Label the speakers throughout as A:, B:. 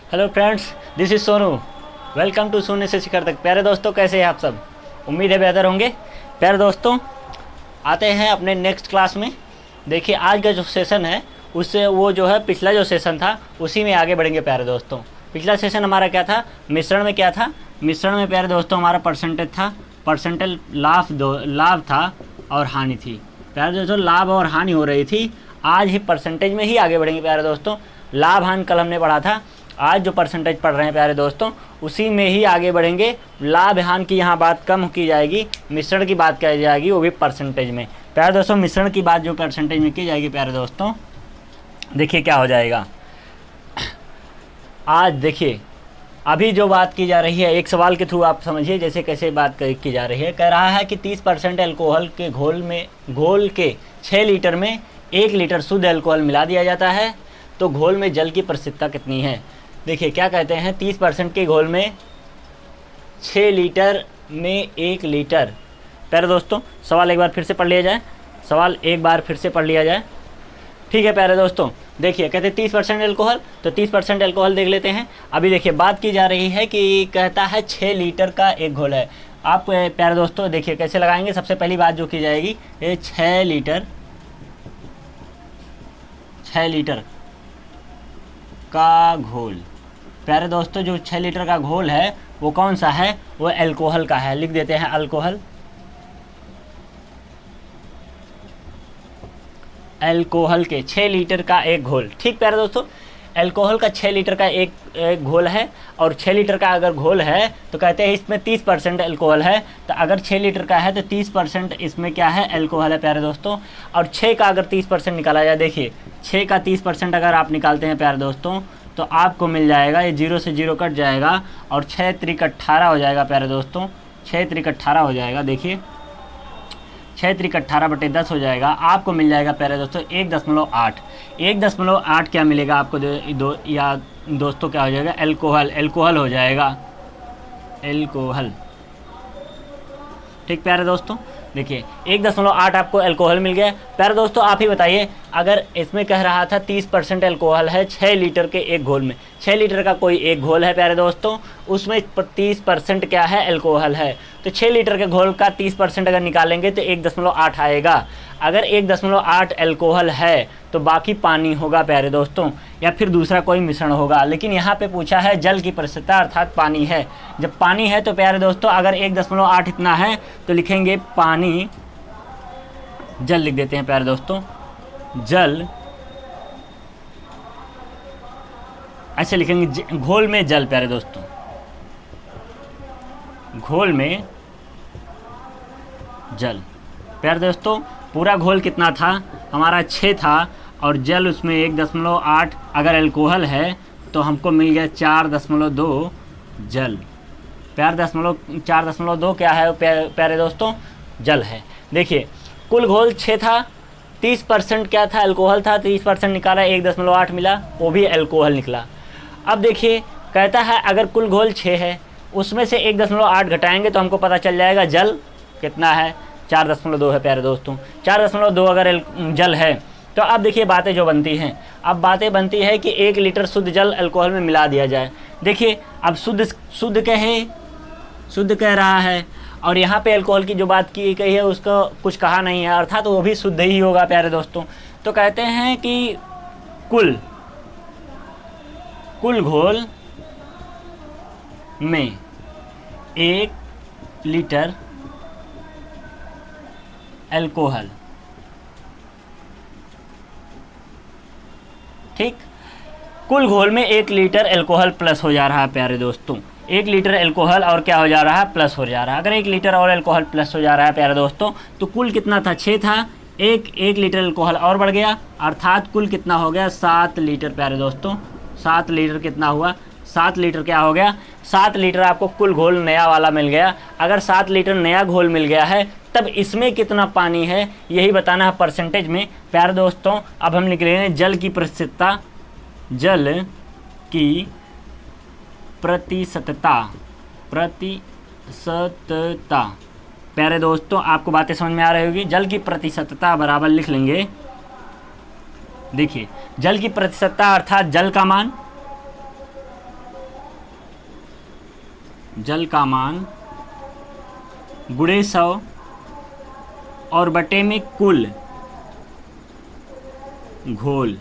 A: Hello friends, this is Sonu. Welcome to शून्य से शिखर तक। प्यारे दोस्तों, कैसे हैं आप सब? उम्मीद है बेहतर होंगे। प्यारे दोस्तों, आते हैं अपने नेक्स्ट क्लास में। देखिए, आज का जो सेशन है उससे वो जो है पिछला जो सेशन था उसी में आगे बढ़ेंगे। प्यारे दोस्तों, पिछला सेशन हमारा क्या था? मिश्रण में क्या था? मिश्रण में प्यारे दोस्तों हमारा परसेंटेज था। परसेंटेज लाभ था और हानि थी। प्यारे दोस्तों, लाभ और हानि हो रही थी। आज ही परसेंटेज में ही आगे बढ़ेंगे प्यारे दोस्तों। लाभ हानि कल हमने पढ़ा था, आज जो परसेंटेज पढ़ रहे हैं प्यारे दोस्तों उसी में ही आगे बढ़ेंगे। लाभ हानि की यहाँ बात कम की जाएगी, मिश्रण की बात की जाएगी, वो भी परसेंटेज में। प्यारे दोस्तों, मिश्रण की बात जो परसेंटेज में की जाएगी प्यारे दोस्तों, देखिए क्या हो जाएगा। आज देखिए, अभी जो बात की जा रही है, एक सवाल के थ्रू आप समझिए जैसे कैसे बात की जा रही है। कह रहा है कि 30% अल्कोहल के घोल के 6 लीटर में 1 लीटर शुद्ध अल्कोहल मिला दिया जाता है, तो घोल में जल की प्रसिद्धता कितनी है? देखिए क्या कहते हैं, 30% के घोल में 6 लीटर में 1 लीटर। प्यारे दोस्तों, सवाल एक बार फिर से पढ़ लिया जाए। ठीक है प्यारे दोस्तों, देखिए कहते हैं 30% अल्कोहल, तो 30% अल्कोहल देख लेते हैं। अभी देखिए बात की जा रही है कि कहता है 6 लीटर का एक घोल है। आप प्यारे दोस्तों देखिए कैसे लगाएंगे। सबसे पहली बात जो की जाएगी, ये 6 लीटर का घोल। प्यारे दोस्तों, जो 6 लीटर का घोल है वो कौन सा है? वो अल्कोहल का है। लिख देते हैं अल्कोहल के 6 लीटर का एक घोल। ठीक प्यारे दोस्तों, अल्कोहल का 6 लीटर का एक घोल है, और 6 लीटर का अगर घोल है तो कहते हैं इसमें 30% अल्कोहल है। तो अगर 6 लीटर का है तो 30% इसमें क्या है? अल्कोहल है प्यारे दोस्तों। और 6 का अगर 30% निकाला जाए, देखिए 6 का 30% अगर आप निकालते हैं प्यारे दोस्तों तो आपको मिल जाएगा, ये 0 से 0 कट जाएगा और 6 त्रिक 18 हो जाएगा प्यारे दोस्तों। 6 त्रिक 18 हो जाएगा। देखिए 6 त्रिक 18/10 हो जाएगा। आपको मिल जाएगा प्यारे दोस्तों 1.8। 1.8 क्या मिलेगा आपको? दोस्तों क्या हो जाएगा? अल्कोहल हो जाएगा, अल्कोहल। ठीक प्यारे दोस्तों, देखिए 1.8 आपको अल्कोहल मिल गया। प्यारे दोस्तों, आप ही बताइए, अगर इसमें कह रहा था 30% अल्कोहल है 6 लीटर के एक घोल में, 6 लीटर का कोई एक घोल है प्यारे दोस्तों, उसमें 30% क्या है? अल्कोहल है। तो 6 लीटर के घोल का 30% अगर निकालेंगे तो 1.8 आएगा। अगर 1.8 अल्कोहल है तो बाकी पानी होगा प्यारे दोस्तों, या फिर दूसरा कोई मिश्रण होगा। लेकिन यहाँ पे पूछा है जल की प्रसिद्धता, अर्थात पानी है। जब पानी है तो प्यारे दोस्तों अगर 1.8 इतना है तो लिखेंगे पानी, जल लिख देते हैं प्यारे दोस्तों, जल ऐसे लिखेंगे, घोल में जल। प्यारे दोस्तों, घोल में जल। प्यारे दोस्तों, पूरा घोल कितना था? हमारा 6 था, और जल उसमें 1.8। अगर अल्कोहल है तो हमको मिल गया 4.2 जल। 4.2 क्या है प्यारे दोस्तों? जल है। देखिए कुल घोल 6 था, 30% क्या था? अल्कोहल था। 30% निकाला, 1.8 मिला, वो भी अल्कोहल निकला। अब देखिए कहता है अगर कुल घोल 6 है, उसमें से 1.8 घटाएंगे तो हमको पता चल जाएगा जल कितना है? 4.2 है प्यारे दोस्तों। 4.2 अगर जल है तो अब देखिए बातें जो बनती हैं, अब बातें बनती है कि 1 लीटर शुद्ध जल अल्कोहल में मिला दिया जाए। देखिए अब शुद्ध कह रहा है, और यहाँ पे अल्कोहल की जो बात की गई है उसको कुछ कहा नहीं है, अर्थात वो भी शुद्ध ही होगा प्यारे दोस्तों। तो कहते हैं कि कुल घोल में 1 लीटर अल्कोहल। ठीक, कुल घोल में 1 लीटर अल्कोहल प्लस हो जा रहा है प्यारे दोस्तों। 1 लीटर अल्कोहल और क्या हो जा रहा है? प्लस हो जा रहा है। अगर 1 लीटर और अल्कोहल प्लस हो जा रहा है प्यारे दोस्तों, तो कुल कितना था? 6 था, 1 लीटर अल्कोहल और बढ़ गया, अर्थात कुल कितना हो गया? 7 लीटर प्यारे दोस्तों। 7 लीटर कितना हुआ? 7 लीटर क्या हो गया? 7 लीटर आपको कुल घोल नया वाला मिल गया। अगर 7 लीटर नया घोल मिल गया है तब इसमें कितना पानी है यही बताना है परसेंटेज में प्यारे दोस्तों। अब हम लिख रहे हैं जल की प्रतिशतता, जल की प्रतिशतता। प्यारे दोस्तों, आपको बातें समझ में आ रही होगी। जल की प्रतिशतता बराबर लिख लेंगे, देखिए जल की प्रतिशतता अर्थात जल का मान जल का मान गुणे 100 और बटे में कुल घोल।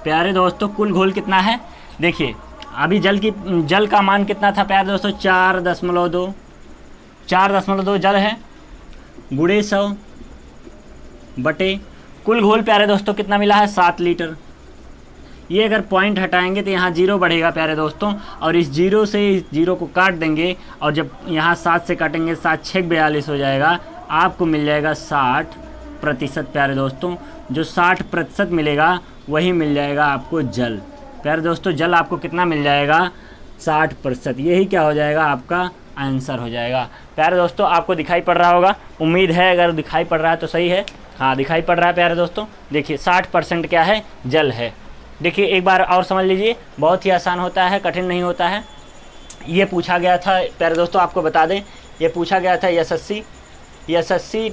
A: प्यारे दोस्तों कुल घोल कितना है, देखिए अभी जल का मान कितना था प्यारे दोस्तों, 4.2 जल है, गुणे 100 बटे कुल घोल प्यारे दोस्तों कितना मिला है, 7 लीटर। ये अगर पॉइंट हटाएंगे तो यहाँ 0 बढ़ेगा प्यारे दोस्तों, और इस 0 से इस 0 को काट देंगे, और जब यहाँ 7 से काटेंगे 7 6 42 हो जाएगा, आपको मिल जाएगा 60% प्यारे दोस्तों। जो 60% मिलेगा वही मिल जाएगा आपको जल। प्यारे दोस्तों जल आपको कितना मिल जाएगा, 60%। यही क्या हो जाएगा, आपका आंसर हो जाएगा। प्यारे दोस्तों आपको दिखाई पड़ रहा होगा, उम्मीद है अगर दिखाई पड़ रहा है तो सही है। हाँ दिखाई पड़ रहा है प्यारे दोस्तों। देखिए 60% क्या है, जल है। देखिए एक बार और समझ लीजिए, बहुत ही आसान होता है, कठिन नहीं होता है। ये पूछा गया था प्यारे दोस्तों, आपको बता दें, ये पूछा गया था एसएससी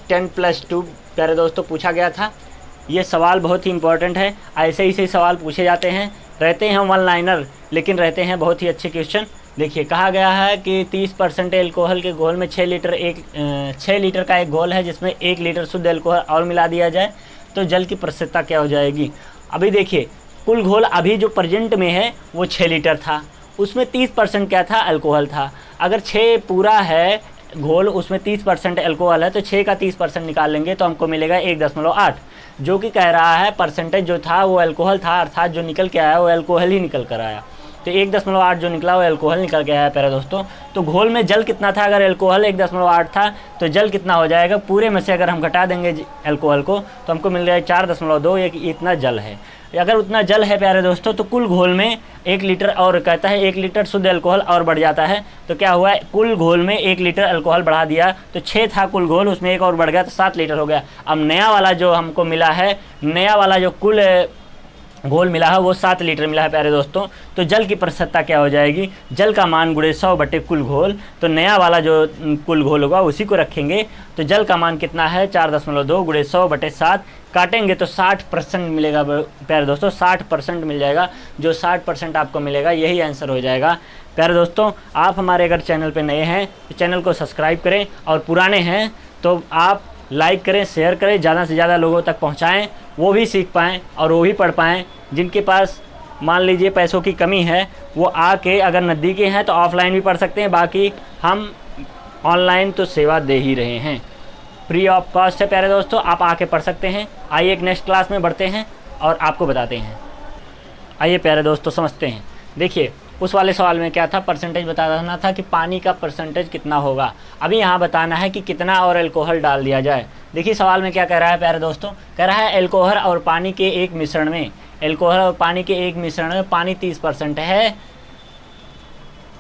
A: 10+2 प्यारे दोस्तों पूछा गया था। ये सवाल बहुत ही इंपॉर्टेंट है, ऐसे ही से सवाल पूछे जाते हैं, रहते हैं वन लाइनर लेकिन रहते हैं बहुत ही अच्छे क्वेश्चन। देखिए कहा गया है कि 30% एल्कोहल के घोल में 6 लीटर का एक घोल है, जिसमें 1 लीटर शुद्ध एल्कोहल और मिला दिया जाए तो जल की प्रतिशतता क्या हो जाएगी। अभी देखिए कुल घोल अभी जो प्रेजेंट में है वो 6 लीटर था, उसमें 30% क्या था, अल्कोहल था। अगर 6 पूरा है घोल, उसमें 30% अल्कोहल है, तो 6 का 30% निकाल लेंगे तो हमको मिलेगा 1.8, जो कि कह रहा है परसेंटेज जो था वो अल्कोहल था, अर्थात जो निकल के आया वो अल्कोहल ही निकल कर आया। तो 1.8 जो निकला वो अल्कोहल निकल के आया प्यारे दोस्तों। तो घोल में जल कितना था, अगर अल्कोहल 1.8 था तो जल कितना हो जाएगा, पूरे में से अगर हम घटा देंगे अल्कोहल को तो हमको मिल जाएगा 4.2, इतना जल है। अगर उतना जल है प्यारे दोस्तों तो कुल घोल में 1 लीटर और कहता है 1 लीटर शुद्ध अल्कोहल और बढ़ जाता है। तो क्या हुआ, कुल घोल में 1 लीटर अल्कोहल बढ़ा दिया, तो 6 था कुल घोल, उसमें 1 और बढ़ गया तो 7 लीटर हो गया। अब नया वाला जो हमको मिला है, नया वाला जो कुल घोल मिला है वो 7 लीटर मिला है प्यारे दोस्तों। तो जल की प्रतिशतता क्या हो जाएगी, जल का मान गुणे 100 बटे कुल घोल। तो नया वाला जो कुल घोल होगा उसी को रखेंगे, तो जल का मान कितना है 4.2 गुणे 100 बटे 7, काटेंगे तो 60% मिलेगा प्यारे दोस्तों, 60% मिल जाएगा। जो 60% आपको मिलेगा यही आंसर हो जाएगा। प्यारे दोस्तों आप हमारे अगर चैनल पे नए हैं तो चैनल को सब्सक्राइब करें, और पुराने हैं तो आप लाइक करें, शेयर करें, ज़्यादा से ज़्यादा लोगों तक पहुँचाएँ, वो भी सीख पाएँ और वो भी पढ़ पाएँ। जिनके पास मान लीजिए पैसों की कमी है वो आके, अगर नज़दीकी हैं तो ऑफ़लाइन भी पढ़ सकते हैं, बाकी हम ऑनलाइन तो सेवा दे ही रहे हैं, फ्री ऑफ कॉस्ट है प्यारे दोस्तों, आप आके पढ़ सकते हैं। आइए एक नेक्स्ट क्लास में बढ़ते हैं और आपको बताते हैं। आइए प्यारे दोस्तों समझते हैं। देखिए उस वाले सवाल में क्या था, परसेंटेज बताना था कि पानी का परसेंटेज कितना होगा। अभी यहाँ बताना है कि कितना और अल्कोहल डाल दिया जाए। देखिए सवाल में क्या कह रहा है प्यारे दोस्तों, कह रहा है अल्कोहल और पानी के एक मिश्रण में, अल्कोहल और पानी के एक मिश्रण में पानी 30% है।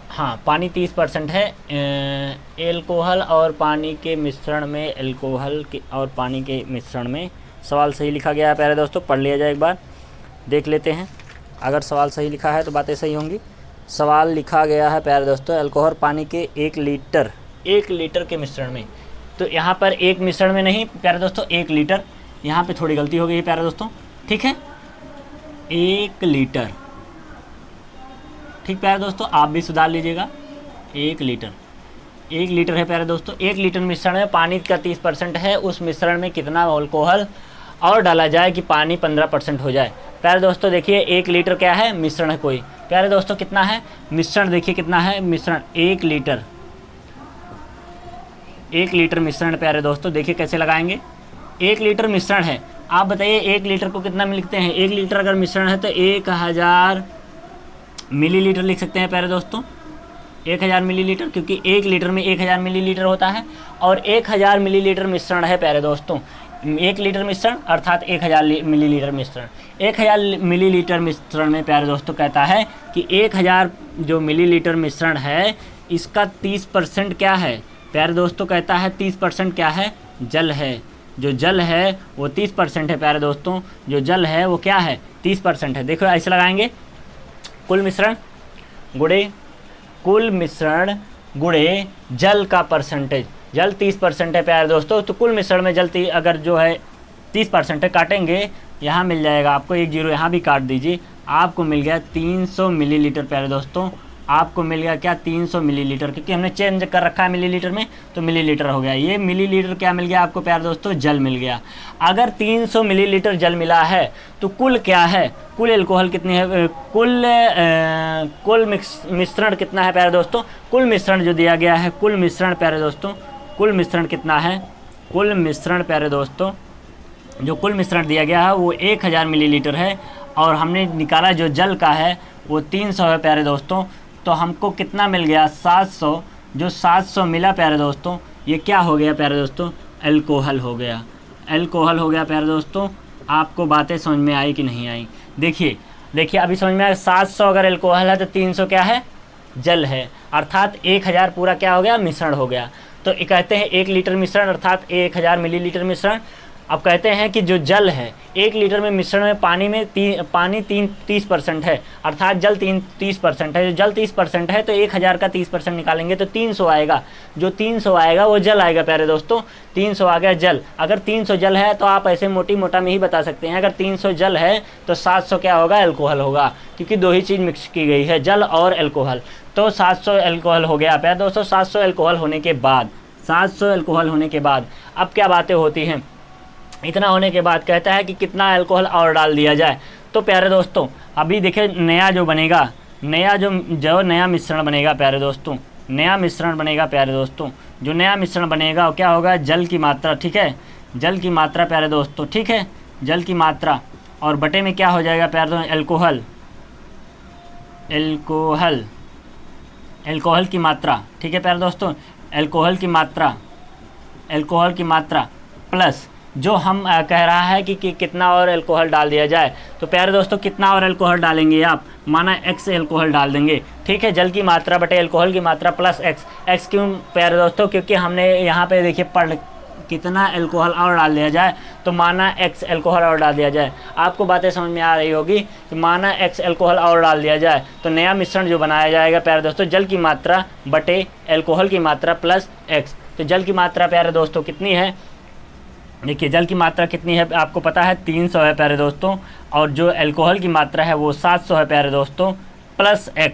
A: हाँ पानी 30% है, अल्कोहल और पानी के मिश्रण में, अल्कोहल के और पानी के मिश्रण में। सवाल सही लिखा गया है प्यारे दोस्तों, पढ़ लिया जाए, एक बार देख लेते हैं। अगर सवाल सही लिखा है तो बातें सही होंगी। सवाल लिखा गया है प्यारे दोस्तों, अल्कोहल पानी के 1 लीटर के मिश्रण में। तो यहाँ पर एक मिश्रण में नहीं प्यारे दोस्तों, 1 लीटर, यहाँ पे थोड़ी गलती हो गई है प्यारे दोस्तों, ठीक है, 1 लीटर, ठीक प्यारे दोस्तों, आप भी सुधार लीजिएगा। 1 लीटर है प्यारे दोस्तों। 1 लीटर मिश्रण में पानी का 30% है, उस मिश्रण में कितना अल्कोहल और डाला जाए कि पानी 15% हो जाए। प्यारे दोस्तों देखिए 1 लीटर क्या है, मिश्रण है कोई। प्यारे दोस्तों कितना है मिश्रण, देखिए कितना है मिश्रण, 1 लीटर, 1 लीटर मिश्रण प्यारे दोस्तों। देखिए कैसे लगाएंगे, 1 लीटर मिश्रण है, आप बताइए 1 लीटर को कितना में लिखते हैं। 1 लीटर अगर मिश्रण है तो 1000 मिलीलीटर लिख सकते हैं प्यारे दोस्तों, 1000 मिलीलीटर, क्योंकि 1 लीटर में 1000 मिलीलीटर होता है, और 1000 मिलीलीटर मिश्रण है प्यारे दोस्तों। 1 लीटर मिश्रण अर्थात 1000 मिलीलीटर मिश्रण। 1000 मिलीलीटर मिश्रण में प्यारे दोस्तों कहता है कि 1000 जो मिलीलीटर मिश्रण है इसका 30% क्या है प्यारे दोस्तों, कहता है 30% क्या है, जल है। जो जल है वो 30% है प्यारे दोस्तों, जो जल है वो क्या है 30% है। देखो ऐसे लगाएंगे, कुल मिश्रण गुणे जल का परसेंटेज, जल 30% है प्यारे दोस्तों, तो कुल मिश्रण में जल अगर जो है 30% है, काटेंगे यहाँ मिल जाएगा आपको 1 0, यहाँ भी काट दीजिए, आपको मिल गया 300 मिलीलीटर प्यारे दोस्तों। आपको मिल गया क्या 300 मिलीलीटर, क्योंकि हमने चेंज कर रखा है मिलीलीटर में तो मिलीलीटर हो गया। ये मिलीलीटर क्या मिल गया आपको प्यारे दोस्तों, जल मिल गया। अगर 300 मिलीलीटर जल मिला है तो कुल क्या है, कुल एल्कोहल कितनी है, कुल मिश्रण कितना है प्यारे दोस्तों, कुल मिश्रण जो दिया गया है, कुल मिश्रण प्यारे दोस्तों, कुल मिश्रण कितना है, कुल मिश्रण प्यारे दोस्तों, जो कुल मिश्रण दिया गया है वो 1000 मिलीलीटर है और हमने निकाला जो जल का है वो 300 है प्यारे दोस्तों। तो हमको कितना मिल गया 700, जो 700 मिला प्यारे दोस्तों ये क्या हो गया प्यारे दोस्तों, अल्कोहल हो गया, अल्कोहल हो गया प्यारे दोस्तों। आपको बातें समझ में आई कि नहीं आई? देखिए अभी समझ में आया, 700 अगर अल्कोहल है तो 300 क्या है, जल है, अर्थात 1000 पूरा क्या हो गया, मिश्रण हो गया। तो कहते हैं 1 लीटर मिश्रण अर्थात 1000 मिलीलीटर मिश्रण। अब कहते हैं कि जो जल है 1 लीटर में मिश्रण में पानी 30% है, अर्थात जल 30% है। जो जल 30% है तो 1000 का 30% निकालेंगे तो 300 आएगा, जो 300 आएगा वो जल आएगा प्यारे दोस्तों, 300 आ गया जल। अगर 300 जल है तो आप ऐसे मोटा में ही बता सकते हैं, अगर 300 जल है तो 700 क्या होगा, अल्कोहल होगा, क्योंकि 2 ही चीज़ मिक्स की गई है, जल और अल्कोहल। तो 700 अल्कोहल हो गया प्यारे दोस्तों। 700 अल्कोहल होने के बाद, 700 अल्कोहल होने के बाद अब क्या बातें होती हैं, इतना होने के बाद कहता है कि कितना अल्कोहल और डाल दिया जाए। तो प्यारे दोस्तों अभी देखिए नया जो बनेगा, जो नया मिश्रण बनेगा प्यारे दोस्तों, नया मिश्रण बनेगा प्यारे दोस्तों, जो नया मिश्रण बनेगा क्या होगा, जल की मात्रा, ठीक है, जल की मात्रा प्यारे दोस्तों, ठीक है, जल की मात्रा और बटे में क्या हो जाएगा प्यारे दोस्तों, अल्कोहल, अल्कोहल, अल्कोहल की मात्रा, ठीक है प्यारे दोस्तों, अल्कोहल की मात्रा, अल्कोहल की मात्रा प्लस जो हम कह रहा है कि कितना और अल्कोहल डाल दिया जाए। तो प्यारे दोस्तों कितना और अल्कोहल डालेंगे आप, माना x अल्कोहल डाल देंगे, ठीक है, जल की मात्रा बटे अल्कोहल की मात्रा प्लस x क्यों प्यारे दोस्तों, क्योंकि हमने यहाँ पे देखिए पढ़ कितना अल्कोहल और डाल दिया जाए, तो माना x अल्कोहल और डाल दिया जाए। आपको बातें समझ में आ रही होगी कि माना x अल्कोहल और डाल दिया जाए तो नया मिश्रण जो बनाया जाएगा प्यारे दोस्तों, जल की मात्रा बटे अल्कोहल की मात्रा प्लस x। तो जल की मात्रा प्यारे दोस्तों कितनी है, देखिए जल की मात्रा कितनी है आपको पता है, 300 है प्यारे दोस्तों, और जो अल्कोहल की मात्रा है वो 700 है प्यारे दोस्तों प्लस x,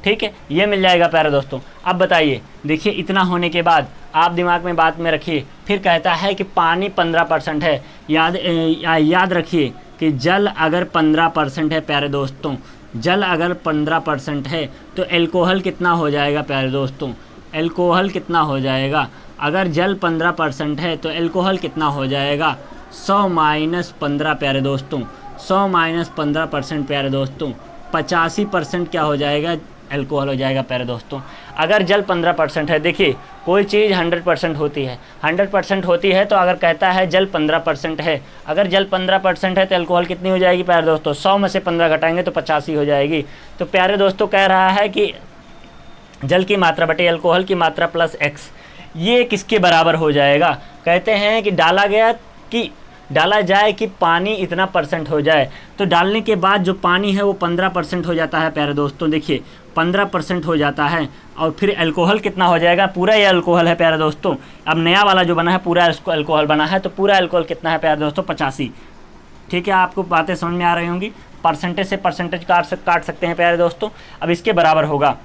A: ठीक है, ये मिल जाएगा प्यारे दोस्तों। अब बताइए, देखिए इतना होने के बाद आप दिमाग में बात में रखिए, फिर कहता है कि पानी 15% है। याद रखिए कि जल अगर 15% है प्यारे दोस्तों, जल अगर 15% है तो अल्कोहल कितना हो जाएगा प्यारे दोस्तों, अल्कोहल कितना हो जाएगा, अगर जल 15% है तो अल्कोहल कितना हो जाएगा, 100 माइनस 15 प्यारे दोस्तों, 100 माइनस 15% प्यारे दोस्तों, 85% क्या हो जाएगा, अल्कोहल हो जाएगा प्यारे दोस्तों। अगर जल 15% है, देखिए कोई चीज़ 100% होती है, 100% होती है, तो अगर कहता है जल 15% है, अगर जल 15% है तो अल्कोहल कितनी हो जाएगी प्यारे दोस्तों, 100 में से 15 घटाएंगे तो 85 हो जाएगी। तो प्यारे दोस्तों कह रहा है कि जल की मात्रा बटे अल्कोहल की मात्रा प्लस x ये किसके बराबर हो जाएगा, कहते हैं कि डाला जाए कि पानी इतना % हो जाए। तो डालने के बाद जो पानी है वो 15% हो जाता है प्यारे दोस्तों, देखिए 15% हो जाता है, और फिर अल्कोहल कितना हो जाएगा, पूरा ये अल्कोहल है प्यारे दोस्तों। अब नया वाला जो बना है पूरा अल्कोहल बना है, तो पूरा अल्कोहल कितना है प्यारे दोस्तों, 85, ठीक है। आपको बातें समझ में आ रही होंगी, परसेंटेज से परसेंटेज काट सकते हैं प्यारे दोस्तों। अब इसके बराबर होगा,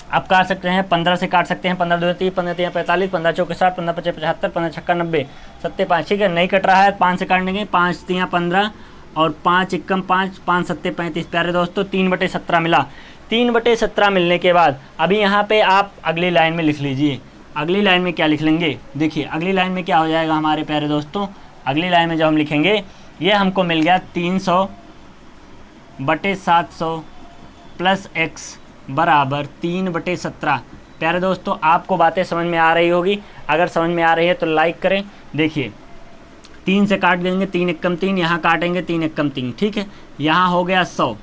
A: आप काट सकते हैं 15 से काट सकते हैं, 15 2 30, 15 3 45, 15 4 60, 15 5 75, 15 6 90, 7 5, ठीक है, नहीं कट रहा है, 5 से काट लेंगे, 5 3 15 और 5 1 5, 5 7 35 प्यारे दोस्तों 3/17 मिला। 3/17 मिलने के बाद अभी यहाँ पे आप अगली लाइन में लिख लीजिए, अगली लाइन में क्या लिख लेंगे, देखिए अगली लाइन में क्या हो जाएगा हमारे प्यारे दोस्तों, अगली लाइन में जब हम लिखेंगे ये हमको मिल गया 300/700 प्लस x बराबर 3/17। प्यारे दोस्तों आपको बातें समझ में आ रही होगी, अगर समझ में आ रही है तो लाइक करें। देखिए 3 से काट देंगे, 3 1 3, यहाँ काटेंगे 3 1 3, ठीक है, यहाँ हो गया 100,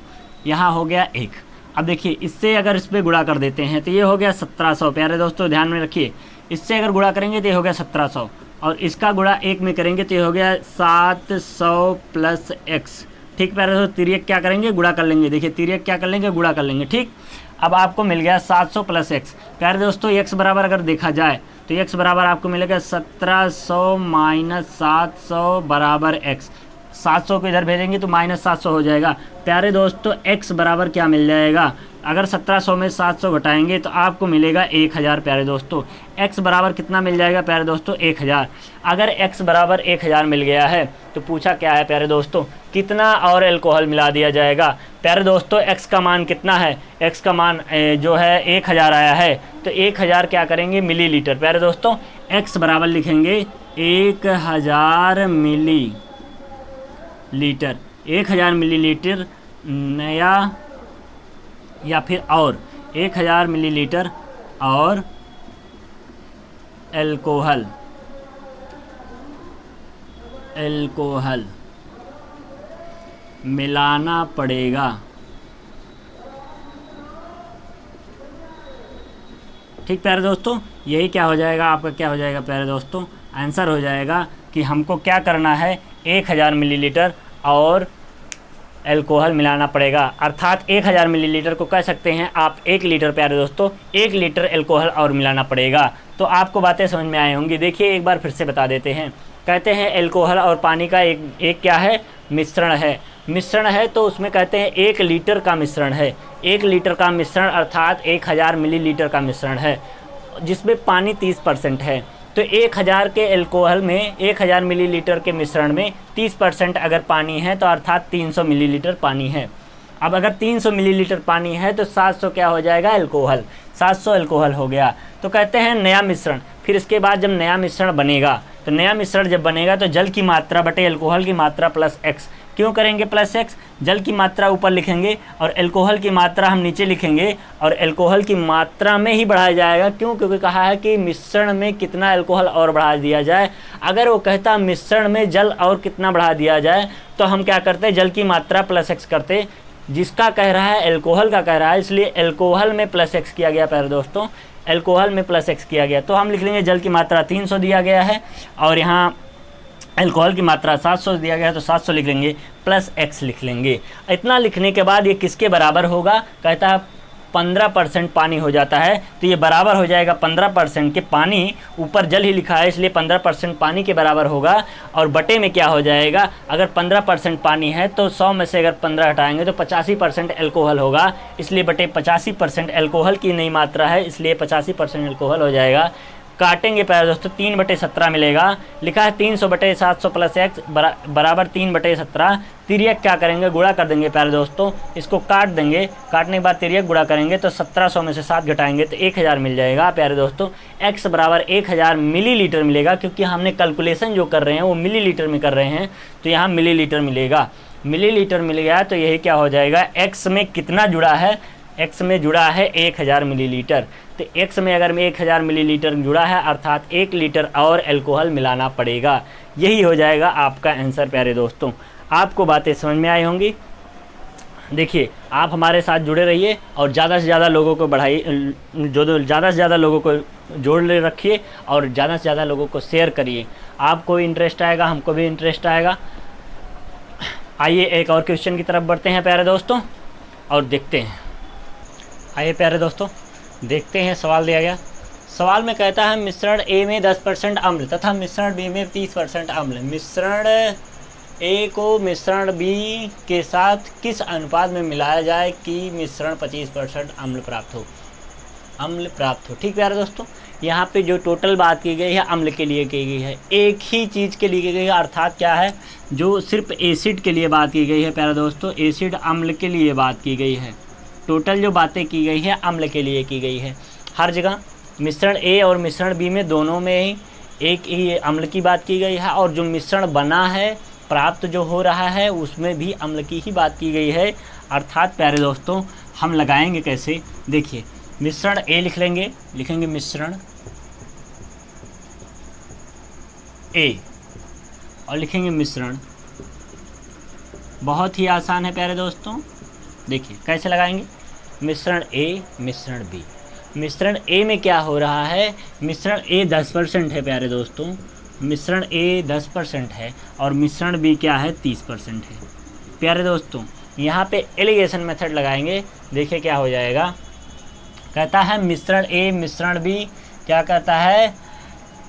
A: यहाँ हो गया 1। अब देखिए इससे अगर इस पर गुणा कर देते हैं तो ये हो गया 1700 प्यारे दोस्तों, ध्यान में रखिए, इससे अगर गुणा करेंगे तो ये हो गया 1700, और इसका गुणा 1 में करेंगे तो ये हो गया 700 प्लस x, ठीक प्यारे दोस्तों। तिर्यक क्या करेंगे, गुणा कर लेंगे, देखिए तिर्यक क्या कर लेंगे, गुणा कर लेंगे, ठीक। अब आपको मिल गया 700 प्लस x, प्यारे दोस्तों x बराबर अगर देखा जाए तो x बराबर आपको मिलेगा 1700 माइनस 700 बराबर x, 700 को इधर भेजेंगे तो माइनस 700 हो जाएगा। प्यारे दोस्तों x बराबर क्या मिल जाएगा, अगर 1700 में 700 घटाएंगे तो आपको मिलेगा 1000 प्यारे दोस्तों। x बराबर कितना मिल जाएगा प्यारे दोस्तों? 1000। अगर x बराबर 1000 मिल गया है तो पूछा क्या है प्यारे दोस्तों, कितना और अल्कोहल मिला दिया जाएगा। प्यारे दोस्तों x का मान कितना है? x का मान जो है 1000 आया है, तो 1000 क्या करेंगे? मिलीलीटर। प्यारे दोस्तों x बराबर लिखेंगे 1000 मिलीलीटर। 1000 मिलीलीटर नया या फिर और 1000 मिलीलीटर और अल्कोहल मिलाना पड़ेगा। ठीक प्यारे दोस्तों, यही क्या हो जाएगा आपका, क्या हो जाएगा प्यारे दोस्तों? आंसर हो जाएगा कि हमको क्या करना है, 1000 मिलीलीटर और अल्कोहल मिलाना पड़ेगा। अर्थात 1000 मिलीलीटर को कह सकते हैं आप 1 लीटर प्यारे दोस्तों, 1 लीटर अल्कोहल और मिलाना पड़ेगा। तो आपको बातें समझ में आई होंगी। देखिए एक बार फिर से बता देते हैं। कहते हैं अल्कोहल और पानी का एक क्या है? मिश्रण है। मिश्रण है तो उसमें कहते हैं 1 लीटर का मिश्रण है। 1 लीटर का मिश्रण अर्थात 1000 मिलीलीटर का मिश्रण है, जिसमें पानी 30% है। तो 1000 के अल्कोहल में, 1000 मिलीलीटर के मिश्रण में 30% अगर पानी है तो अर्थात 300 मिलीलीटर पानी है। अब अगर 300 मिलीलीटर पानी है तो 700 क्या हो जाएगा? अल्कोहल। 700 अल्कोहल हो गया। तो कहते हैं नया मिश्रण। फिर इसके बाद जब नया मिश्रण बनेगा, तो नया मिश्रण जब बनेगा तो जल की मात्रा बटे अल्कोहल की मात्रा प्लस x। क्यों करेंगे प्लस x? जल की मात्रा ऊपर लिखेंगे और अल्कोहल की मात्रा हम नीचे लिखेंगे, और अल्कोहल की मात्रा में ही बढ़ाया जाएगा। क्यों? क्योंकि कहा है कि मिश्रण में कितना अल्कोहल और बढ़ा दिया जाए। अगर वो कहता मिश्रण में जल और कितना बढ़ा दिया जाए तो हम क्या करते? जल की मात्रा प्लस x करते। जिसका कह रहा है अल्कोहल का कह रहा है, इसलिए अल्कोहल में प्लस x किया गया प्यारे दोस्तों, अल्कोहल में प्लस x किया गया। तो हम लिख लेंगे जल की मात्रा 300 दिया गया है और यहाँ अल्कोहल की मात्रा 700 दिया गया है, तो 700 लिख लेंगे प्लस x लिख लेंगे। इतना लिखने के बाद ये किसके बराबर होगा? कहता है 15% पानी हो जाता है, तो ये बराबर हो जाएगा 15% के पानी। ऊपर जल ही लिखा है इसलिए 15% पानी के बराबर होगा। और बटे में क्या हो जाएगा? अगर 15% पानी है तो 100 में से अगर 15 हटाएंगे तो 85% अल्कोहल होगा, इसलिए बटे 85% अल्कोहल की नई मात्रा है, इसलिए 85% अल्कोहल हो जाएगा। काटेंगे प्यारे दोस्तों, 3/17 मिलेगा। लिखा है 300/700 प्लस x बराबर 3/17। तिर्यक क्या करेंगे? गुणा कर देंगे प्यारे दोस्तों, इसको काट देंगे। काटने के बाद तिर्यक गुणा करेंगे तो 1700 में से 7 घटाएंगे तो 1000 मिल जाएगा प्यारे दोस्तों। x बराबर 1000 मिलीलीटर मिलेगा, क्योंकि हमने कैलकुलेशन जो कर रहे हैं वो मिलीलीटर में कर रहे हैं, तो यहाँ मिलीलीटर मिलेगा। मिलीलीटर मिल गया तो यही क्या हो जाएगा? x में कितना जुड़ा है? x में जुड़ा है 1000 मिलीलीटर। तो x में अगर 1000 मिलीलीटर जुड़ा है अर्थात 1 लीटर और अल्कोहल मिलाना पड़ेगा। यही हो जाएगा आपका आंसर प्यारे दोस्तों। आपको बातें समझ में आई होंगी। देखिए आप हमारे साथ जुड़े रहिए और ज़्यादा से ज़्यादा लोगों को बढ़ाइए, ज़्यादा से ज़्यादा लोगों को जोड़ ले रखिए और ज़्यादा से ज़्यादा लोगों को शेयर करिए। आपको भी इंटरेस्ट आएगा, हमको भी इंटरेस्ट आएगा। आइए एक और क्वेश्चन की तरफ बढ़ते हैं प्यारे दोस्तों और देखते हैं। आइए प्यारे दोस्तों देखते हैं, सवाल दिया गया। सवाल में कहता है मिश्रण ए में 10% अम्ल तथा मिश्रण बी में 30% अम्ल, मिश्रण ए को मिश्रण बी के साथ किस अनुपात में मिलाया जाए कि मिश्रण 25% अम्ल प्राप्त हो। ठीक प्यारे दोस्तों, यहाँ पे जो टोटल बात की गई है अम्ल के लिए की गई है, एक ही चीज़ के लिए की गई है, अर्थात क्या है, जो सिर्फ एसिड के लिए बात की गई है प्यारे दोस्तों, एसिड अम्ल के लिए बात की गई है। टोटल जो बातें की गई है अम्ल के लिए की गई है। हर जगह मिश्रण ए और मिश्रण बी में दोनों में ही एक ही अम्ल की बात की गई है, और जो मिश्रण बना है, प्राप्त जो हो रहा है, उसमें भी अम्ल की ही बात की गई है। अर्थात प्यारे दोस्तों हम लगाएंगे कैसे? देखिए मिश्रण ए लिखेंगे मिश्रण ए और लिखेंगे मिश्रण। बहुत ही आसान है प्यारे दोस्तों। देखिए कैसे लगाएंगे? मिश्रण ए मिश्रण बी। मिश्रण ए में क्या हो रहा है? मिश्रण ए 10% है प्यारे दोस्तों, मिश्रण ए 10% है और मिश्रण बी क्या है? 30% है प्यारे दोस्तों। यहाँ पे एलिगेशन मेथड लगाएंगे। देखिए क्या हो जाएगा। कहता है मिश्रण ए मिश्रण बी क्या कहता है,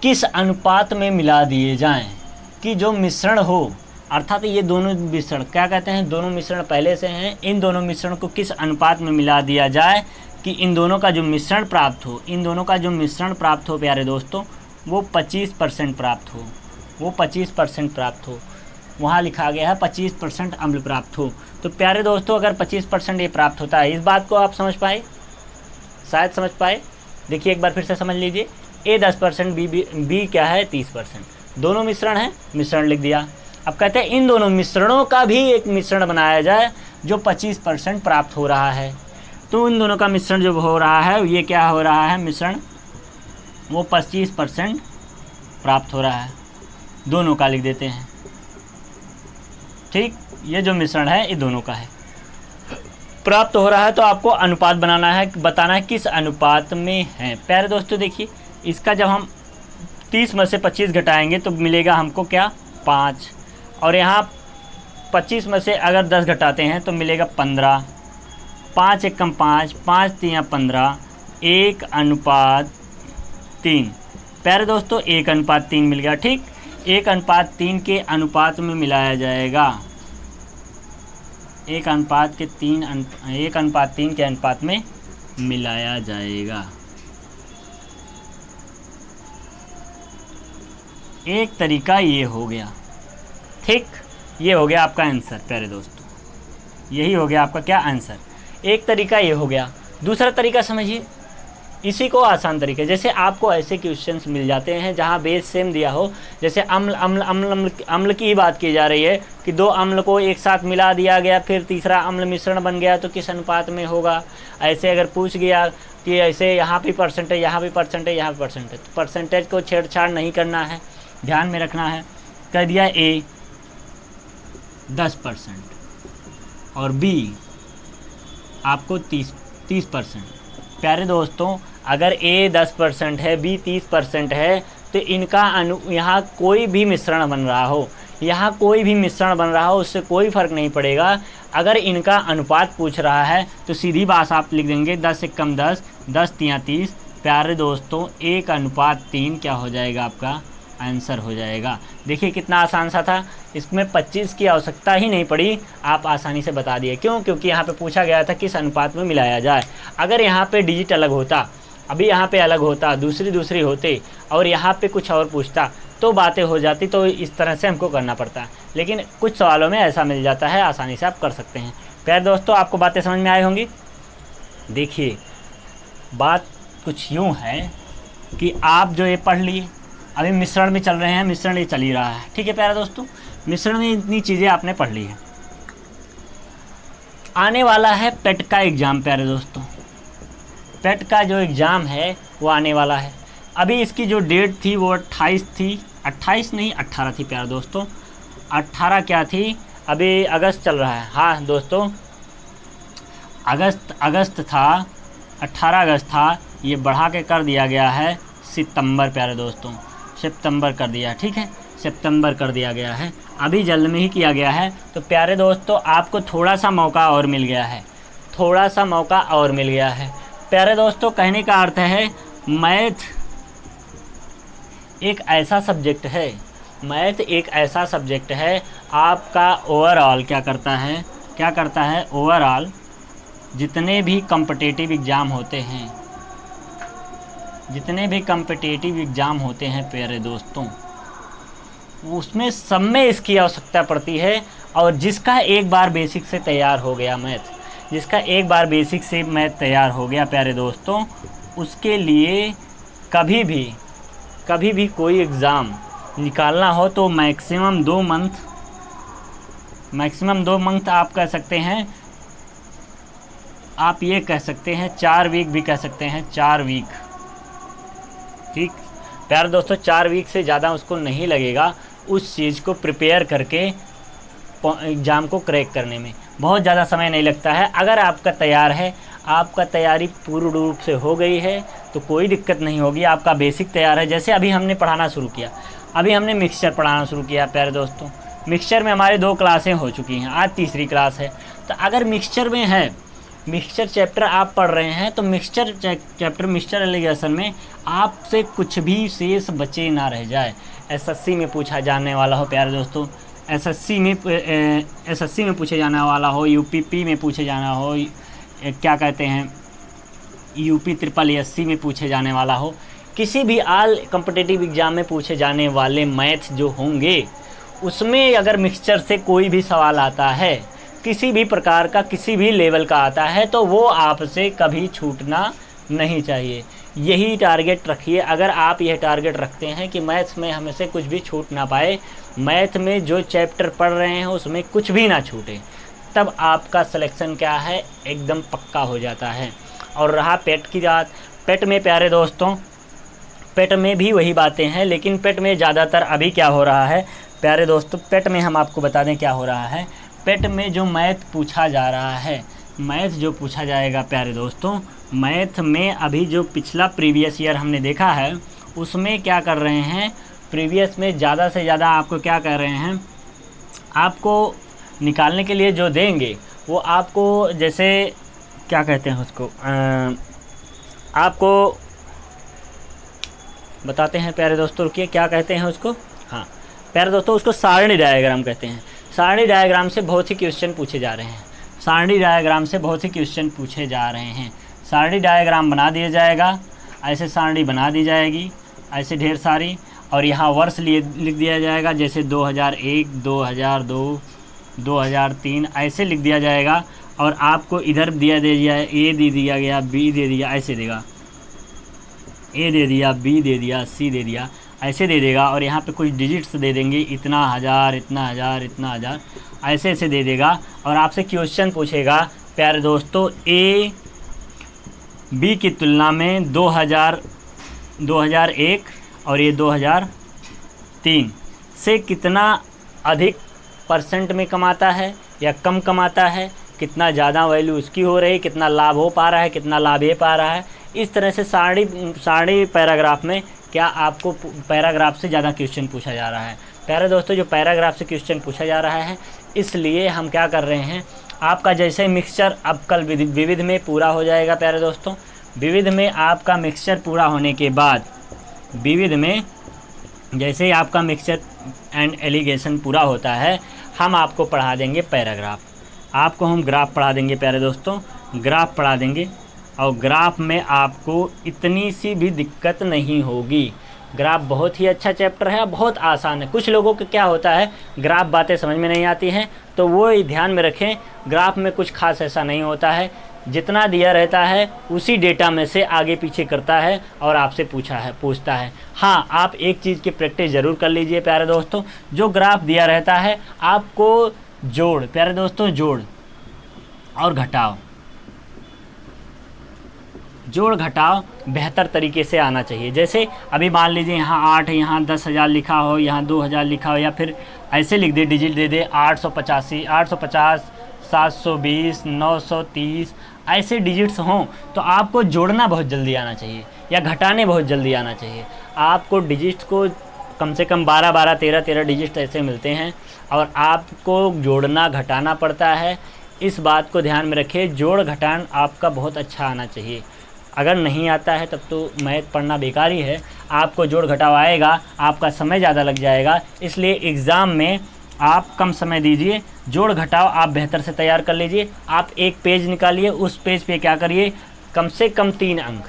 A: किस अनुपात में मिला दिए जाएं, कि जो मिश्रण हो अर्थात ये दोनों मिश्रण क्या कहते हैं, दोनों मिश्रण पहले से हैं, इन दोनों मिश्रण को किस अनुपात में मिला दिया जाए कि इन दोनों का जो मिश्रण प्राप्त हो, इन दोनों का जो मिश्रण प्राप्त हो प्यारे दोस्तों, वो 25% प्राप्त हो, वो 25% प्राप्त हो। वहाँ लिखा गया है 25% अम्ल प्राप्त हो। तो प्यारे दोस्तों अगर 25% ये प्राप्त होता है, इस बात को आप समझ पाए, शायद समझ पाए। देखिए एक बार फिर से समझ लीजिए, ए 10%, बी क्या है 30%, दोनों मिश्रण है, मिश्रण लिख दिया। अब कहते हैं इन दोनों मिश्रणों का भी एक मिश्रण बनाया जाए जो 25% प्राप्त हो रहा है। तो इन दोनों का मिश्रण जो हो रहा है, ये क्या हो रहा है मिश्रण, वो 25% प्राप्त हो रहा है, दोनों का लिख देते हैं। ठीक, ये जो मिश्रण है ये दोनों का है, प्राप्त हो रहा है। तो आपको अनुपात बनाना है, बताना है किस अनुपात में है। प्यारे दोस्तों देखिए, इसका जब हम 30 में से 25 घटाएंगे तो मिलेगा हमको क्या 5, और यहाँ 25 में से अगर 10 घटाते हैं तो मिलेगा 15, 5 एकम 5, 5 तियाँ 15, 1:3। प्यारे दोस्तों 1:3 मिल गया। ठीक, 1:3 के अनुपात में मिलाया जाएगा, 1:3 के अनुपात में मिलाया जाएगा। एक तरीका ये हो गया। ठीक, ये हो गया आपका आंसर प्यारे दोस्तों, यही हो गया आपका क्या आंसर। एक तरीका ये हो गया। दूसरा तरीका समझिए, इसी को आसान तरीके, जैसे आपको ऐसे क्वेश्चंस मिल जाते हैं जहाँ बेस सेम दिया हो, जैसे अम्ल की ही बात की जा रही है कि दो अम्ल को एक साथ मिला दिया गया, फिर तीसरा अम्ल मिश्रण बन गया तो किस अनुपात में होगा। ऐसे अगर पूछ गया कि ऐसे यहाँ भी परसेंटेज, यहाँ भी परसेंटेज, यहाँ भी परसेंटेज, तो परसेंटेज को छेड़छाड़ नहीं करना है, ध्यान में रखना है। कह दिया ए 10% और बी आपको 30%। प्यारे दोस्तों अगर ए 10% है, बी 30% है, तो इनका यहाँ कोई भी मिश्रण बन रहा हो, यहाँ कोई भी मिश्रण बन रहा हो, उससे कोई फ़र्क नहीं पड़ेगा। अगर इनका अनुपात पूछ रहा है तो सीधी बात आप लिख देंगे 10 एकम 10, 10 तियाँ 30। प्यारे दोस्तों 1:3 क्या हो जाएगा, आपका आंसर हो जाएगा। देखिए कितना आसान सा था, इसमें 25 की आवश्यकता ही नहीं पड़ी, आप आसानी से बता दिए। क्यों? क्योंकि यहाँ पे पूछा गया था किस अनुपात में मिलाया जाए। अगर यहाँ पे डिजिट अलग होता, अभी यहाँ पे अलग होता, दूसरी होते, और यहाँ पे कुछ और पूछता तो बातें हो जाती, तो इस तरह से हमको करना पड़ता। लेकिन कुछ सवालों में ऐसा मिल जाता है, आसानी से आप कर सकते हैं। प्यारे दोस्तों आपको बातें समझ में आई होंगी। देखिए बात कुछ यूँ है कि आप जो ये पढ़ लिए, अभी मिश्रण में चल रहे हैं, मिश्रण ये चल ही रहा है। ठीक है प्यारे दोस्तों, मिश्रण में इतनी चीज़ें आपने पढ़ ली है। आने वाला है पेट का एग्ज़ाम प्यारे दोस्तों, पेट का जो एग्ज़ाम है वो आने वाला है। अभी इसकी जो डेट थी वो 28 थी, 28 नहीं 18 थी प्यारे दोस्तों। 18 क्या थी, अभी अगस्त चल रहा है। हाँ दोस्तों अगस्त था, 18 अगस्त था, ये बढ़ा के कर दिया गया है सितंबर प्यारे दोस्तों, सितंबर कर दिया। ठीक है, सितंबर कर दिया गया है, अभी जल्द में ही किया गया है। तो प्यारे दोस्तों आपको थोड़ा सा मौका और मिल गया है, थोड़ा सा मौका और मिल गया है। प्यारे दोस्तों कहने का अर्थ है मैथ एक ऐसा सब्जेक्ट है, मैथ एक ऐसा सब्जेक्ट है आपका ओवरऑल क्या करता है, ओवरऑल जितने भी कॉम्पिटिटिव एग्ज़ाम होते हैं, जितने भी कॉम्पिटिटिव एग्ज़ाम होते हैं प्यारे दोस्तों, उसमें सब में इसकी आवश्यकता पड़ती है। और जिसका एक बार बेसिक से तैयार हो गया मैथ, जिसका एक बार बेसिक से मैथ तैयार हो गया प्यारे दोस्तों, उसके लिए कभी भी कोई एग्ज़ाम निकालना हो तो मैक्सिमम 2 मंथ आप कह सकते हैं, आप ये कह सकते हैं 4 वीक भी कह सकते हैं, 4 वीक। ठीक प्यारे दोस्तों 4 वीक से ज़्यादा उसको नहीं लगेगा उस चीज़ को प्रिपेयर करके एग्ज़ाम को क्रैक करने में, बहुत ज़्यादा समय नहीं लगता है। अगर आपका तैयार है, आपका तैयारी पूर्ण रूप से हो गई है तो कोई दिक्कत नहीं होगी, आपका बेसिक तैयार है। जैसे अभी हमने पढ़ाना शुरू किया, अभी हमने मिक्सचर पढ़ाना शुरू किया प्यारे दोस्तों, मिक्सचर में हमारे 2 क्लासें हो चुकी हैं, आज तीसरी क्लास है। तो अगर मिक्सचर में है, मिक्सचर चैप्टर आप पढ़ रहे हैं, तो मिक्सचर चैप्टर मिक्सचर एलिगेशन में आपसे कुछ भी शेष बचे ना रह जाए, एसएससी में पूछा जाने वाला हो प्यारे दोस्तों। एसएससी में एसएससी में पूछे जाने वाला हो, यूपीपी में पूछे जाना हो, क्या कहते हैं यूपी ट्रिपल एससी में पूछे जाने वाला हो, किसी भी ऑल कॉम्पिटिटिव एग्ज़ाम में पूछे जाने वाले मैथ जो होंगे उसमें अगर मिक्सचर से कोई भी सवाल आता है, किसी भी प्रकार का, किसी भी लेवल का आता है, तो वो आपसे कभी छूटना नहीं चाहिए। यही टारगेट रखिए। अगर आप यह टारगेट रखते हैं कि मैथ्स में हमें से कुछ भी छूट ना पाए, मैथ में जो चैप्टर पढ़ रहे हैं उसमें कुछ भी ना छूटे, तब आपका सिलेक्शन क्या है, एकदम पक्का हो जाता है। और रहा पेट की बात, पेट में प्यारे दोस्तों, पेट में भी वही बातें हैं, लेकिन पेट में ज़्यादातर अभी क्या हो रहा है प्यारे दोस्तों, पेट में हम आपको बता दें क्या हो रहा है। पेट में जो मैथ पूछा जा रहा है, मैथ जो पूछा जाएगा प्यारे दोस्तों, मैथ में अभी जो पिछला प्रीवियस ईयर हमने देखा है उसमें क्या कर रहे हैं, प्रीवियस में ज़्यादा से ज़्यादा आपको क्या कर रहे हैं, आपको निकालने के लिए जो देंगे वो आपको, जैसे क्या कहते हैं उसको, आपको बताते हैं प्यारे दोस्तों, रुकिए क्या कहते हैं उसको, हाँ प्यारे दोस्तों उसको सारणी डायग्राम कहते हैं। सारणी डायग्राम से बहुत ही क्वेश्चन पूछे जा रहे हैं, सारणी डायग्राम से बहुत ही क्वेश्चन पूछे जा रहे हैं। सारणी डायग्राम बना दिया जाएगा, ऐसे सारणी बना दी जाएगी, ऐसे ढेर सारी, और यहाँ वर्ष लिए लिख दिया जाएगा, जैसे 2001, 2002, 2003 ऐसे लिख दिया जाएगा। और आपको इधर दिया ए दे दिया गया, बी दे दिया, ऐसे देगा, ए दे दिया, बी दे दिया, सी दे दिया, ऐसे दे देगा। और यहाँ पे कुछ डिजिट्स दे देंगे, इतना हज़ार, इतना हज़ार, इतना हज़ार, ऐसे ऐसे दे देगा। और आपसे क्वेश्चन पूछेगा प्यारे दोस्तों, ए बी की तुलना में 2001 और ये 2003 से कितना अधिक परसेंट में कमाता है या कम कमाता है, कितना ज़्यादा वैल्यू उसकी हो रही, कितना लाभ हो पा रहा है, कितना लाभ ये पा रहा है। इस तरह से सारी पैराग्राफ में क्या आपको पैराग्राफ से ज़्यादा क्वेश्चन पूछा जा रहा है। प्यारे दोस्तों जो पैराग्राफ से क्वेश्चन पूछा जा रहा है, इसलिए हम क्या कर रहे हैं, आपका जैसे मिक्सचर अब कल विविध में पूरा हो जाएगा प्यारे दोस्तों। विविध में आपका मिक्सचर पूरा होने के बाद, विविध में जैसे ही आपका मिक्सचर एंड एलिगेशन पूरा होता है, हम आपको पढ़ा देंगे पैराग्राफ, आपको हम ग्राफ पढ़ा देंगे प्यारे दोस्तों, ग्राफ पढ़ा देंगे। और ग्राफ में आपको इतनी सी भी दिक्कत नहीं होगी। ग्राफ बहुत ही अच्छा चैप्टर है, बहुत आसान है। कुछ लोगों को क्या होता है, ग्राफ बातें समझ में नहीं आती हैं, तो वो ध्यान में रखें, ग्राफ में कुछ खास ऐसा नहीं होता है। जितना दिया रहता है उसी डेटा में से आगे पीछे करता है और आपसे पूछता है। हाँ, आप एक चीज़ की प्रैक्टिस ज़रूर कर लीजिए प्यारे दोस्तों, जो ग्राफ दिया रहता है आपको जोड़, प्यारे दोस्तों जोड़ और घटाओ, जोड़ घटाव बेहतर तरीके से आना चाहिए। जैसे अभी मान लीजिए यहाँ 8 है, यहाँ 10,000 लिखा हो, यहाँ 2,000 लिखा हो, या फिर ऐसे लिख दे, डिजिट दे दे 885, 850, 720, 930, ऐसे डिजिट्स हों तो आपको जोड़ना बहुत जल्दी आना चाहिए या घटाने बहुत जल्दी आना चाहिए। आपको डिजिट्स को कम से कम 12-12, 13-13 डिजिट ऐसे मिलते हैं और आपको जोड़ना घटाना पड़ता है। इस बात को ध्यान में रखें, जोड़ घटान आपका बहुत अच्छा आना चाहिए। अगर नहीं आता है तब तो मैथ पढ़ना बेकार ही है। आपको जोड़ घटाव आएगा, आपका समय ज़्यादा लग जाएगा, इसलिए एग्ज़ाम में आप कम समय दीजिए, जोड़ घटाव आप बेहतर से तैयार कर लीजिए। आप एक पेज निकालिए, उस पेज पे क्या करिए, कम से कम 3 अंक,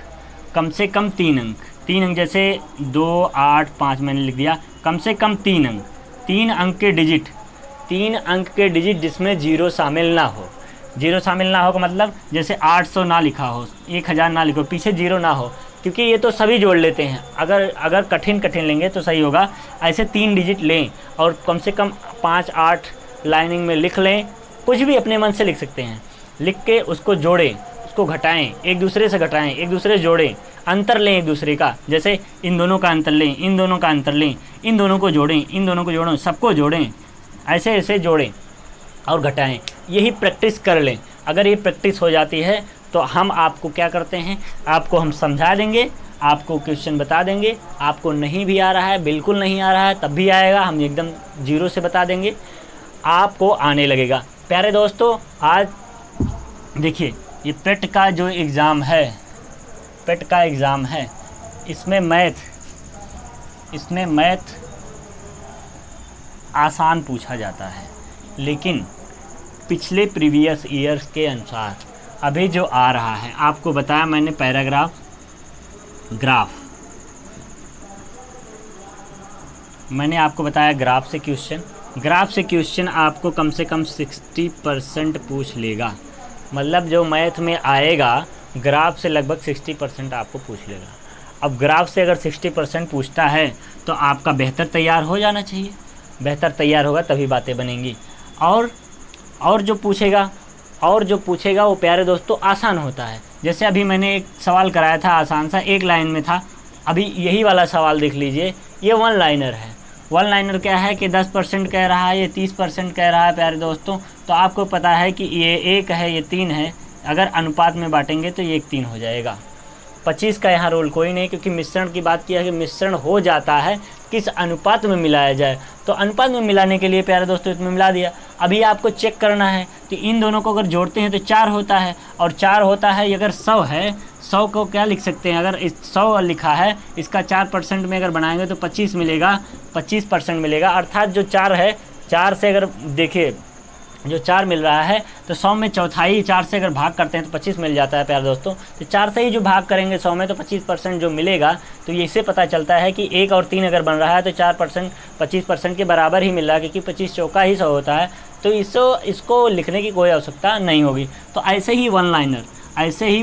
A: कम से कम 3 अंक, 3 अंक जैसे 2, 8, 5 मैंने लिख दिया, कम से कम 3 अंक, 3 अंक के डिजिट, 3 अंक के डिजिट जिसमें जीरो शामिल ना हो। जीरो शामिल ना हो का मतलब जैसे 800 ना लिखा हो, 1000 ना लिखो, पीछे जीरो ना हो, क्योंकि ये तो सभी जोड़ लेते हैं। अगर कठिन लेंगे तो सही होगा। ऐसे 3 डिजिट लें और कम से कम 5-8 लाइनिंग में लिख लें, कुछ भी अपने मन से लिख सकते हैं। लिख के उसको जोड़ें, उसको घटाएं, एक दूसरे से घटाएं, एक दूसरे से जोड़ें, अंतर लें एक दूसरे का, जैसे इन दोनों का अंतर लें, इन दोनों का अंतर लें, इन दोनों को जोड़ें, इन दोनों को जोड़ें, सबको जोड़ें, ऐसे ऐसे जोड़ें और घटाएं। यही प्रैक्टिस कर लें। अगर ये प्रैक्टिस हो जाती है तो हम आपको क्या करते हैं, आपको हम समझा देंगे, आपको क्वेश्चन बता देंगे। आपको नहीं भी आ रहा है, बिल्कुल नहीं आ रहा है, तब भी आएगा, हम एकदम जीरो से बता देंगे, आपको आने लगेगा। प्यारे दोस्तों आज देखिए, ये पेट का जो एग्ज़ाम है, पेट का एग्ज़ाम है, इसमें मैथ आसान पूछा जाता है, लेकिन पिछले प्रीवियस ईयर्स के अनुसार अभी जो आ रहा है, आपको बताया मैंने पैराग्राफ, ग्राफ, मैंने आपको बताया ग्राफ से क्वेश्चन, ग्राफ से क्वेश्चन आपको कम से कम 60% पूछ लेगा। मतलब जो मैथ में आएगा ग्राफ से लगभग 60% आपको पूछ लेगा। अब ग्राफ से अगर 60% पूछता है तो आपका बेहतर तैयार हो जाना चाहिए, बेहतर तैयार होगा तभी बातें बनेंगी। और जो पूछेगा वो प्यारे दोस्तों आसान होता है। जैसे अभी मैंने एक सवाल कराया था आसान सा, एक लाइन में था। अभी यही वाला सवाल देख लीजिए, ये वन लाइनर है। वन लाइनर क्या है कि 10% कह रहा है, ये 30% कह रहा है प्यारे दोस्तों। तो आपको पता है कि ये 1 है, ये 3 है, अगर अनुपात में बांटेंगे तो ये 1-3 हो जाएगा। 25 का यहाँ रोल कोई नहीं, क्योंकि मिश्रण की बात किया है कि मिश्रण हो जाता है, किस अनुपात में मिलाया जाए। तो अनुपात में मिलाने के लिए प्यारे दोस्तों इसमें मिला दिया। अभी आपको चेक करना है कि इन दोनों को अगर जोड़ते हैं तो 4 होता है, और 4 होता है अगर 100 है, 100 को क्या लिख सकते हैं, अगर 100 लिखा है, इसका 4% में अगर बनाएंगे तो 25 मिलेगा, 25% मिलेगा। अर्थात जो 4 है, 4 से अगर देखिए जो 4 मिल रहा है तो 100 में चौथाई 4 से अगर भाग करते हैं तो 25 मिल जाता है प्यारे दोस्तों। तो 4 से ही जो भाग करेंगे 100 में तो 25% जो मिलेगा। तो ये इससे पता चलता है कि 1 और 3 अगर बन रहा है तो 4% 25% के बराबर ही मिल रहा है, क्योंकि 25 चौका ही 100 होता है। तो इसको लिखने की कोई आवश्यकता नहीं होगी। तो ऐसे ही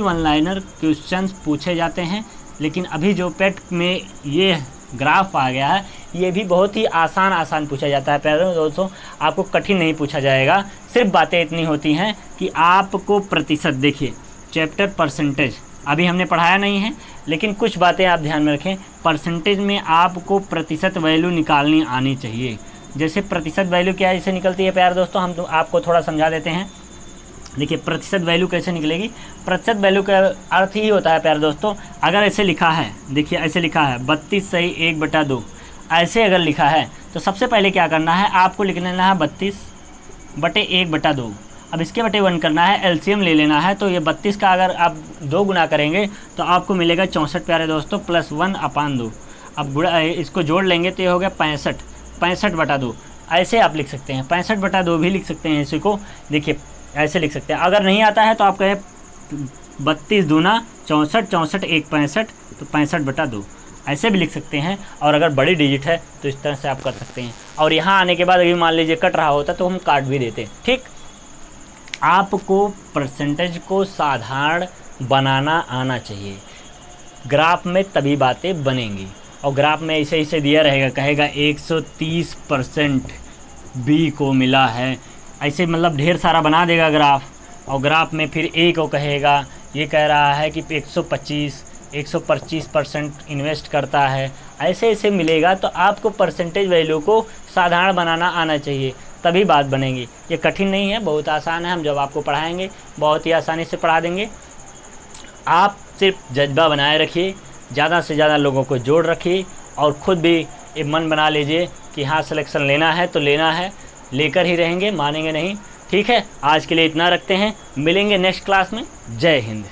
A: वन लाइनर क्वेश्चंस पूछे जाते हैं। लेकिन अभी जो पेट में ये ग्राफ आ गया है, ये भी बहुत ही आसान पूछा जाता है प्यारे दोस्तों, आपको कठिन नहीं पूछा जाएगा। सिर्फ बातें इतनी होती हैं कि आपको प्रतिशत, देखिए चैप्टर परसेंटेज अभी हमने पढ़ाया नहीं है, लेकिन कुछ बातें आप ध्यान में रखें। परसेंटेज में आपको प्रतिशत वैल्यू निकालनी आनी चाहिए। जैसे प्रतिशत वैल्यू क्या ऐसे निकलती है प्यारे दोस्तों, हम तो आपको थोड़ा समझा देते हैं। देखिए प्रतिशत वैल्यू कैसे निकलेगी। प्रतिशत वैल्यू का अर्थ ही होता है प्यारे दोस्तों, अगर ऐसे लिखा है, देखिए ऐसे लिखा है 32 सही 1/2, ऐसे अगर लिखा है तो सबसे पहले क्या करना है, आपको लिख लेना है 32/1/2। अब इसके बटे 1 करना है, एलसीएम ले लेना है। तो ये 32 का अगर आप 2 गुना करेंगे तो आपको मिलेगा 64 प्यारे दोस्तों, प्लस 1/2। अब इसको जोड़ लेंगे तो ये हो गया 65/2। ऐसे आप लिख सकते हैं, 65/2 भी लिख सकते हैं। इसी को देखिए ऐसे लिख सकते हैं। अगर नहीं आता है तो आप कहें 32 दूना 64, 64 1 65, तो 65/2 ऐसे भी लिख सकते हैं। और अगर बड़ी डिजिट है तो इस तरह से आप कर सकते हैं। और यहाँ आने के बाद अभी मान लीजिए कट रहा होता तो हम काट भी देते। ठीक, आपको परसेंटेज को साधारण बनाना आना चाहिए। ग्राफ में तभी बातें बनेंगी। और ग्राफ में ऐसे दिया रहेगा, कहेगा 130% बी को मिला है, ऐसे मतलब ढेर सारा बना देगा ग्राफ। और ग्राफ में फिर ए को कहेगा, ये कह रहा है कि 125% इन्वेस्ट करता है, ऐसे मिलेगा। तो आपको परसेंटेज वैल्यू को साधारण बनाना आना चाहिए, तभी बात बनेगी। ये कठिन नहीं है, बहुत आसान है। हम जब आपको पढ़ाएंगे बहुत ही आसानी से पढ़ा देंगे। आप सिर्फ जज्बा बनाए रखिए, ज़्यादा से ज़्यादा लोगों को जोड़ रखिए, और ख़ुद भी एक मन बना लीजिए कि हाँ सिलेक्शन लेना है तो लेना है, लेकर ही रहेंगे, मानेंगे नहीं। ठीक है, आज के लिए इतना रखते हैं, मिलेंगे नेक्स्ट क्लास में। जय हिंद।